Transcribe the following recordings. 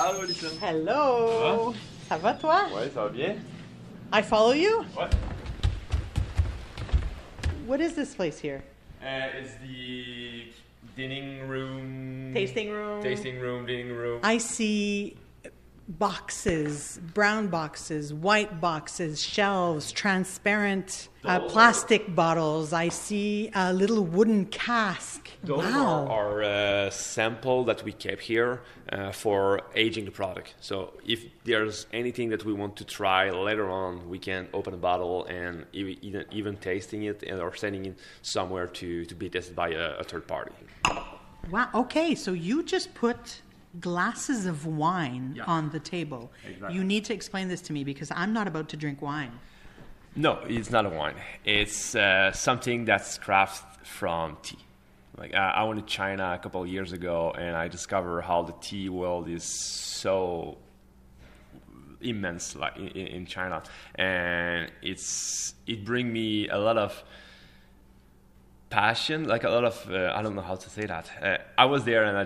Allô, Alison. Hello. Ça va toi? Ouais, ça va bien? I follow you? Ouais. What is this place here? It's the dining room. Tasting room. Tasting room, dining room. I see boxes, brown boxes, white boxes, shelves, transparent plastic bottles. I see a little wooden cask. Those Wow. are sample that we kept here for aging the product. So if there's anything that we want to try later on, we can open a bottle and even tasting it or sending it somewhere to be tested by a third party. Wow. Okay, so you just put glasses of wine Yeah. on the table. Exactly. You need to explain this to me because I'm not about to drink wine. No, it's not a wine. It's something that's crafted from tea. Like I went to China a couple of years ago, and I discovered how the tea world is so immense, like in China, and it brings me a lot of passion, like a lot of I don't know how to say that. I was there, and I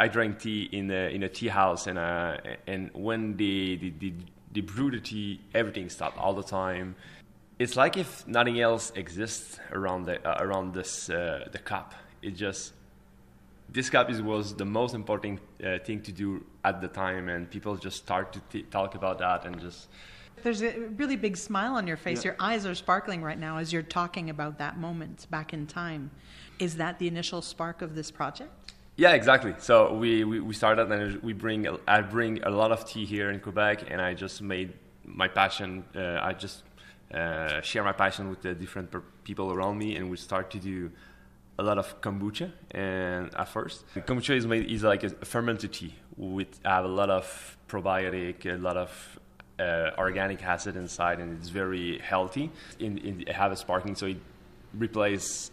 drank tea in a tea house, and when they brew the tea, everything stopped all the time. It's like if nothing else exists around the cup. This cup was the most important thing to do at the time, and people just start to talk about that and just. There's a really big smile on your face. Yeah. Your eyes are sparkling right now as you're talking about that moment back in time. Is that the initial spark of this project? Yeah, exactly. So we started, and I bring a lot of tea here in Quebec, and I just made my passion. I just share my passion with the different people around me, and we start to do a lot of kombucha. And at first, the kombucha is like a fermented tea with have a lot of probiotic, a lot of organic acid inside, and it's very healthy. It have a sparkling, so it replaces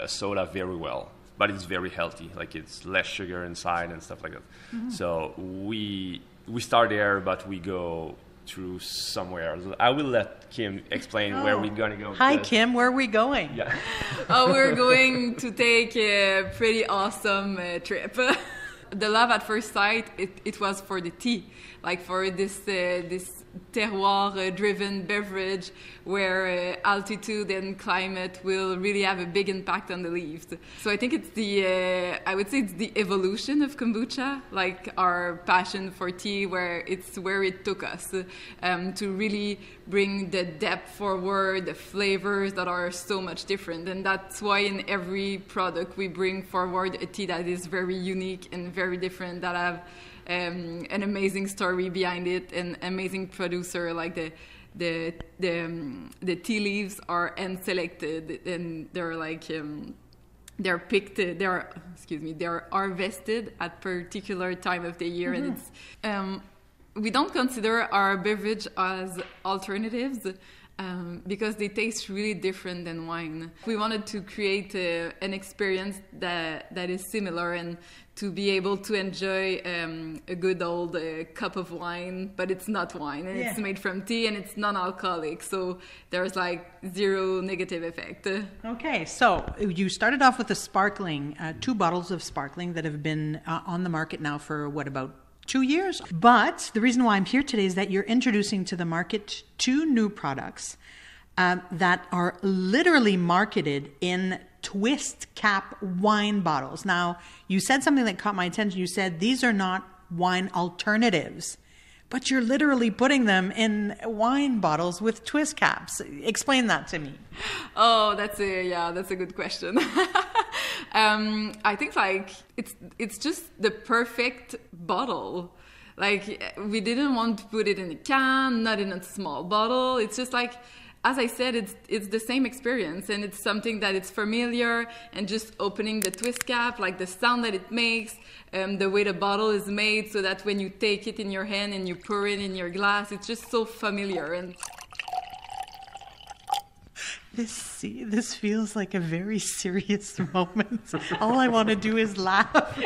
soda very well. But it's very healthy, like it's less sugar inside and stuff like that. Mm-hmm. So we start there, but we go through somewhere. I will let Kim explain where we're gonna go. Hi, Kim. Where are we going? Yeah. We're going to take a pretty awesome trip. The love at first sight, it was for the tea, like for this terroir-driven beverage where altitude and climate will really have a big impact on the leaves. So I think it's I would say it's the evolution of kombucha, like our passion for tea, where it took us to really bring the depth forward, the flavors that are so much different. And that's why in every product we bring forward a tea that is very unique and very different, that have an amazing story behind it, an amazing producer. Like the tea leaves are hand selected, and they're like they're picked. They're harvested at particular time of the year, mm-hmm. And it's we don't consider our beverage as alternatives. Because they taste really different than wine. We wanted to create an experience that is similar, and to be able to enjoy a good old cup of wine, but it's not wine, and It's made from tea, and it's non-alcoholic, so there's like zero negative effect. Okay, so you started off with the sparkling, 2 bottles of sparkling that have been on the market now for about 2 years. But the reason why I'm here today is that you're introducing to the market 2 new products that are literally marketed in twist cap wine bottles. Now, you said something that caught my attention. You said these are not wine alternatives, but you're literally putting them in wine bottles with twist caps. Explain that to me. Oh, that's a good question. I think like it's just the perfect bottle. Like we didn't want to put it in a can, not in a small bottle. It's just like, as I said, it's the same experience, and it's something that it's familiar, and just opening the twist cap, like the sound that it makes, the way the bottle is made, so that when you take it in your hand and you pour it in your glass, it's just so familiar. And this feels like a very serious moment. All I want to do is laugh.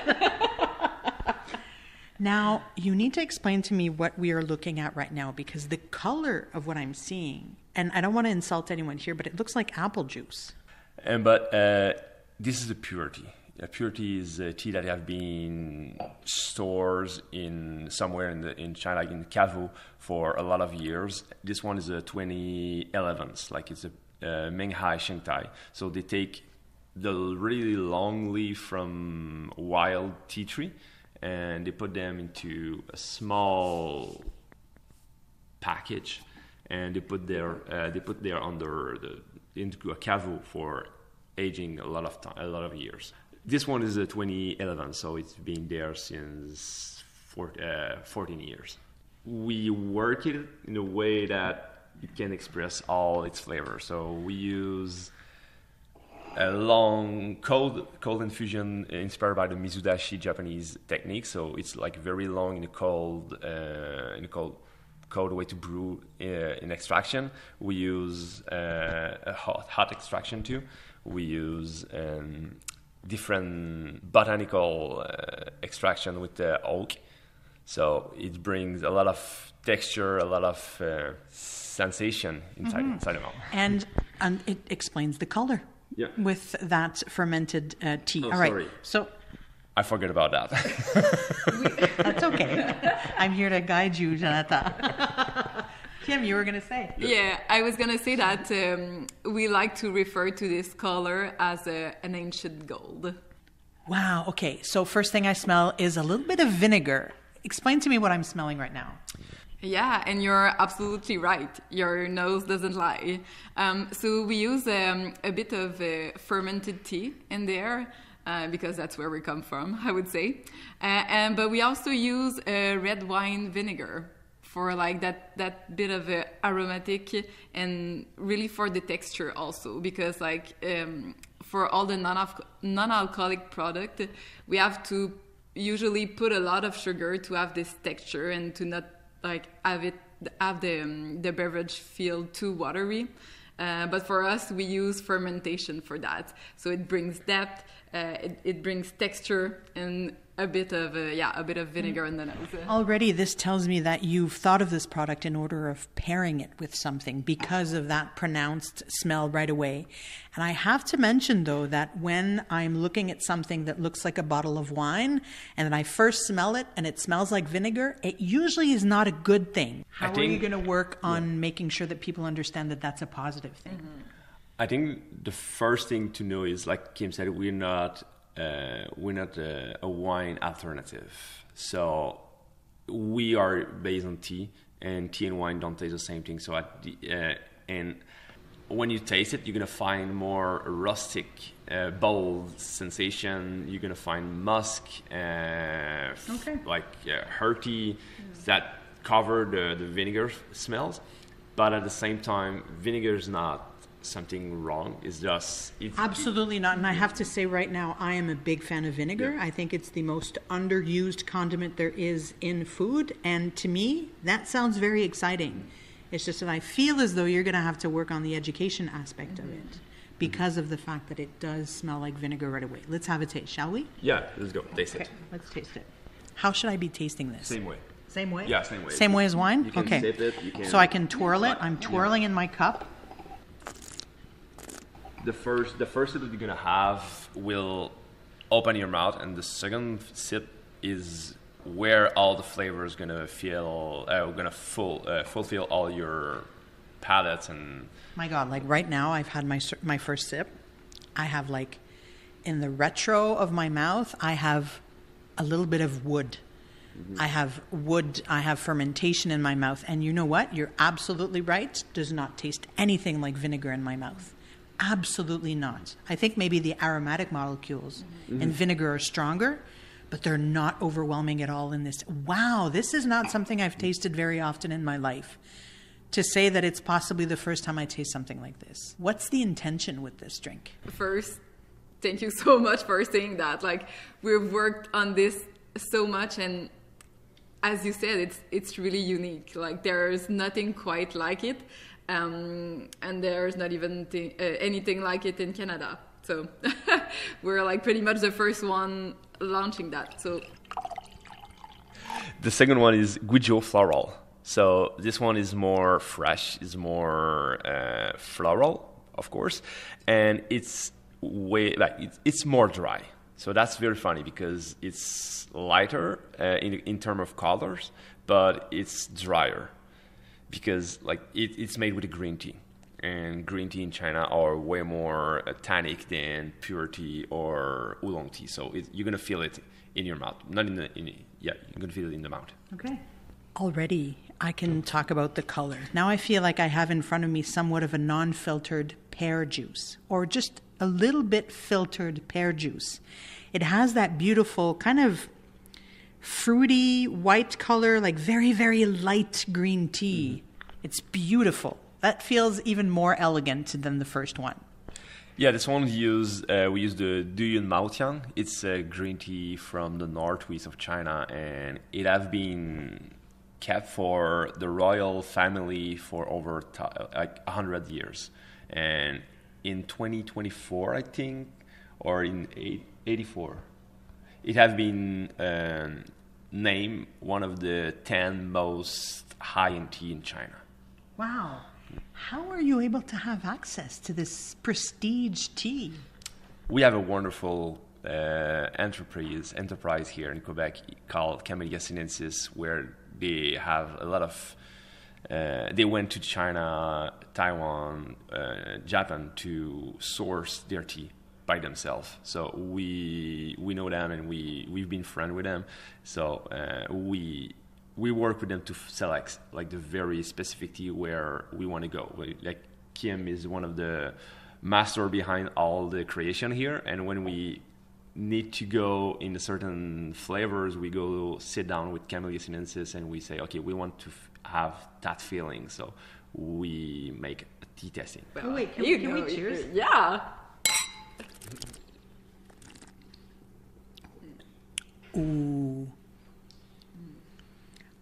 Now, you need to explain to me what we are looking at right now, because the color of what I'm seeing, and I don't want to insult anyone here, but it looks like apple juice. But this is the purity. Pure tea is a tea that have been stored in somewhere in China, like in Cavu, for a lot of years. This one is a 2011, like it's a Menghai Shengtai. So they take the really long leaf from wild tea tree, and they put them into a small package, and they put there into a cavu for aging a lot of years. This one is a 2011, so it's been there since 14 years. We work it in a way that it can express all its flavor. So we use a long cold infusion inspired by the mizudashi Japanese technique. So it's like very long in a cold way to brew in extraction. We use a hot extraction too. We use different botanical extraction with the oak. So it brings a lot of texture, a lot of sensation inside the mouth. And it explains the color with that fermented tea. Oh, all right. Sorry. So I forget about that. that's okay. I'm here to guide you, Jonathan. Kim, you were going to say. Yeah, I was going to say that we like to refer to this color as an ancient gold. Wow. Okay. So first thing I smell is a little bit of vinegar. Explain to me what I'm smelling right now. Yeah, and you're absolutely right. Your nose doesn't lie. So we use a bit of fermented tea in there because that's where we come from, I would say. But we also use red wine vinegar for like that bit of aromatic and really for the texture also, because like for all the non-alcoholic product, we have to usually put a lot of sugar to have this texture and to not like have the beverage feel too watery. But for us, we use fermentation for that. So it brings depth, it brings texture, and a bit of vinegar in the nose. Already, this tells me that you've thought of this product in order of pairing it with something because of that pronounced smell right away. And I have to mention, though, that when I'm looking at something that looks like a bottle of wine and then I first smell it and it smells like vinegar, it usually is not a good thing. How are you going to work on making sure that people understand that that's a positive thing? Mm-hmm. I think the first thing to know is, like Kim said, we're not a wine alternative. So we are based on tea, and tea and wine don't taste the same thing. So and when you taste it, you're gonna find more rustic, bold sensation. You're gonna find musk, hearty, that cover the vinegar smells. But at the same time, vinegar is not something wrong. It's absolutely not. And I have to say right now, I am a big fan of vinegar. I think it's the most underused condiment there is in food, and to me that sounds very exciting. It's just that I feel as though you're going to have to work on the education aspect of it because of the fact that it does smell like vinegar right away. Let's have a taste, shall we? Yeah, let's go. Taste it. Let's taste it. How should I be tasting this? Same way. Same way? Yeah, same way. Same way as wine? You can sip it. So I can twirl it. I'm twirling in my cup. The first sip that you're gonna have will open your mouth, and the second sip is where all the flavors gonna fulfill all your palates. And my God, like right now, I've had my first sip. I have like in the retro of my mouth, I have a little bit of wood. I have wood, I have fermentation in my mouth, and you know what? You're absolutely right. Does not taste anything like vinegar in my mouth. Absolutely not. I think maybe the aromatic molecules in vinegar are stronger, but they're not overwhelming at all in this. Wow, this is not something I've tasted very often in my life. To say that it's possibly the first time I taste something like this. What's the intention with this drink? First, thank you so much for saying that. Like, we've worked on this so much, and as you said, it's really unique. Like, there's nothing quite like it. And there's not even anything like it in Canada. So we're like pretty much the first one launching that. So the second one is Guizhou Floral. So this one is more fresh, is more floral, of course, and it's more dry. So that's very funny because it's lighter in terms of colors, but it's drier because like it's made with a green tea. And green tea in China are way more tannic than pure tea or oolong tea. So you're gonna feel it in your mouth, not you're gonna feel it in the mouth. Okay. Already, I can talk about the color. Now I feel like I have in front of me somewhat of a non-filtered pear juice, or just a little bit filtered pear juice. It has that beautiful kind of fruity white color, like very, very light green tea. It's beautiful. That feels even more elegant than the first one. Yeah, this one we use the Duyun Maotiang. It's a green tea from the northwest of China, and it has been kept for the royal family for over like 100 years. And in 2024, I think, or in 84, it has been named one of the 10 most high-end tea in China. Wow. How are you able to have access to this prestige tea? We have a wonderful enterprise here in Quebec called Camellia sinensis, where they have a lot of. They went to China, Taiwan, Japan to source their tea by themselves. So we know them, and we've been friends with them. So we work with them to select like the very specific tea where we want to go. Like Kim is one of the master behind all the creation here, and when we need to go in certain flavors, we go sit down with Camellia sinensis and we say, okay, we want to have that feeling. So we make a tea tasting. Oh wait, can we cheers? Yeah. Ooh.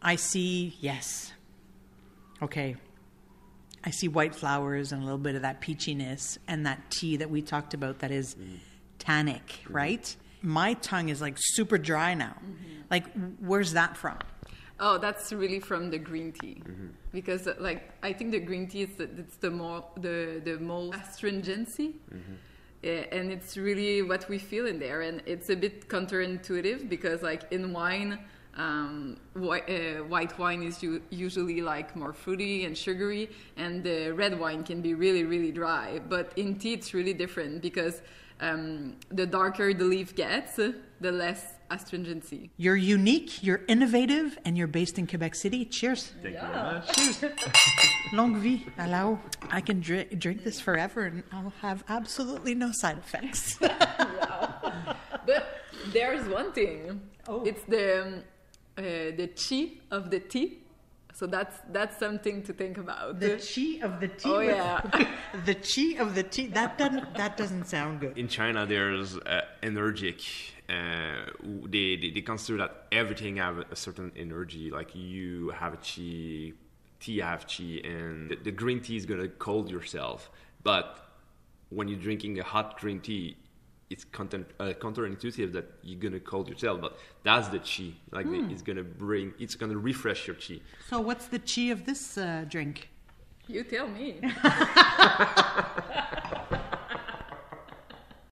I see, yes. Okay. I see white flowers and a little bit of that peachiness and that tea that we talked about that is tannic, right? My tongue is like super dry now. Like, where's that from? Oh, that's really from the green tea, because like I think the green tea it's the most astringency, and it's really what we feel in there, and it's a bit counterintuitive because like in wine. White wine is usually like more fruity and sugary, and the red wine can be really, really dry. But in tea, it's really different because the darker the leaf gets, the less astringency. You're unique, you're innovative, and you're based in Quebec City. Cheers. Thank you very much. Cheers. Longue vie. Allow. I can drink this forever, and I'll have absolutely no side effects. Yeah. But there's one thing. Oh. It's the chi of the tea. So that's something to think about. The chi of the tea. Oh yeah. The chi of the tea. That doesn't sound good. In China, there's energetic. They consider that everything have a certain energy. Like you have a chi, tea have chi, and the green tea is gonna cold yourself. But when you're drinking a hot green tea, it's counterintuitive that you're gonna cold yourself, but that's the chi. Like it's gonna refresh your chi. So what's the chi of this drink? You tell me.